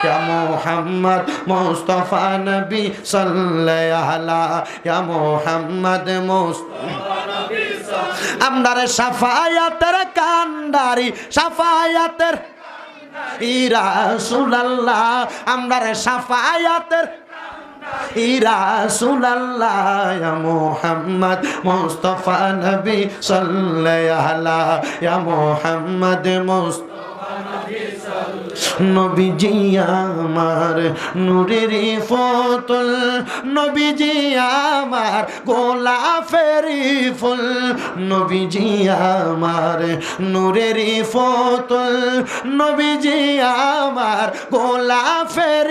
ইয়া মুহাম্মদ মুস্তাফা নবী সাল্লাল্লাহু আলাইহি ইয়া মুহাম্মদ মুস্তাফা নবী সাল্লাল্লাহু আমদারে শাফায়াতের কান্ডারি শাফায়াতের ইয়া রাসূলুল্লাহ আমদারে শাফায়াতের ইয়া রাসূলুল্লাহ ইয়া মুহাম্মদ মুস্তাফা নবী সাল্লাল্লাহু আলাইহি ইয়া মুহাম্মদ মুস্তাফা নবীজি আমার নূরের ফতুল নবীজি আমার গোলাপের ফুল নবীজি আমার নূরের ফতুল নবীজি আমার গোলাপের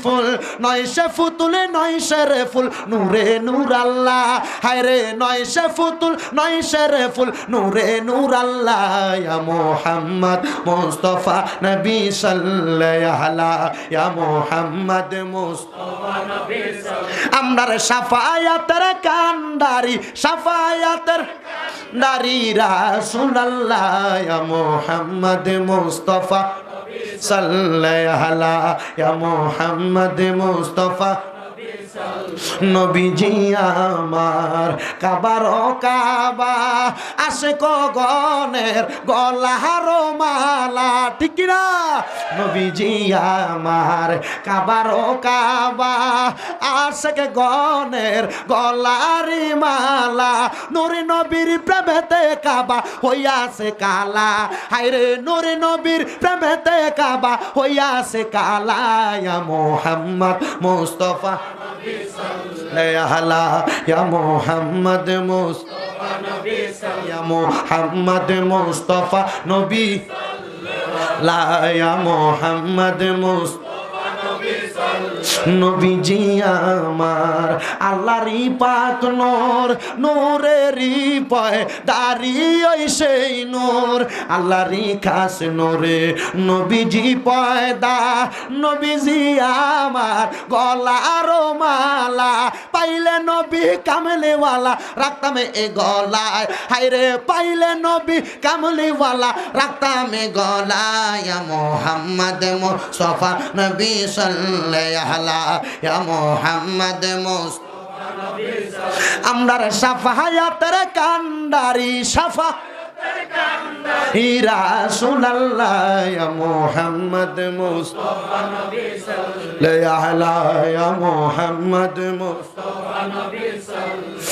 ফুল নয়শে ফুতুলে নয়শে রে ফুল নূরে নূর আল্লাহ হায় রে নয়শে ফুতুল নয়শে রে ফুল নূরে নূর আল্লাহ ইয়া মুহাম্মদ মুস্তাফা নবী সাল্লাল্লাহু আলাইহি ইয়া মুহাম্মদ মুস্তাফা নবী সাল্লাল্লাহু আমরার শাফায়াতের কান্ডারি শাফায়াতের কান্ডারি রাসূলুল্লাহ ইয়া মুহাম্মদ মুস্তাফা সাল্লাল্লাহু আলাইহি ইয়া মুহাম্মদ মুস্তাফা নবীজি আমার কাবার কাবা আশিক গণের গলার মালা ঠিক না নবীজি আমার কাবার কাবা আশিক গণের গলার মালা নূরে নবীর প্রেমেতে কাবা হইয়াছে কালা হায়রে নূরে নবীর প্রেমেতে কাবা হইয়াছে কালা ইয়া মুহাম্মদ মুস্তাফা ইয়া মুহাম্মদ মুস্তাফা নবী ইয়া মুহাম্মদ মুস্তাফা নবী ইয়া মুহাম্মদ মুস্তাফা নবীজি আমার আল্লাহরই পাক নূর নূরেরই পায় দাঁড়িয়ে সেই নূর আল্লাহরই খাস নূরে নবীজি পয়দা নবীজি আমার গলার মালা পাইলে নবী কামলিওয়ালা রাখতাম এ গলায় হায়রে পাইলে নবী কামলিওয়ালা রাখতাম এ গলায় ইয়া মুহাম্মদ মুস্তাফা নবী সাল্লাল্লাহু আলাইহি ইয়া মুহাম্মদ মুস্তাফা নবী সাল্লাল্লাহু আমরার শাফায়াতের কান্ডারি শাফায়াতের কান্ডারি রাসূলুল্লাহ ইয়া মুহাম্মদ মুস্তাফা নবী সাল্লাল্লাহু আলাইহি ইয়া মুহাম্মদ মুস্তাফা নবী সাল্লাল্লাহু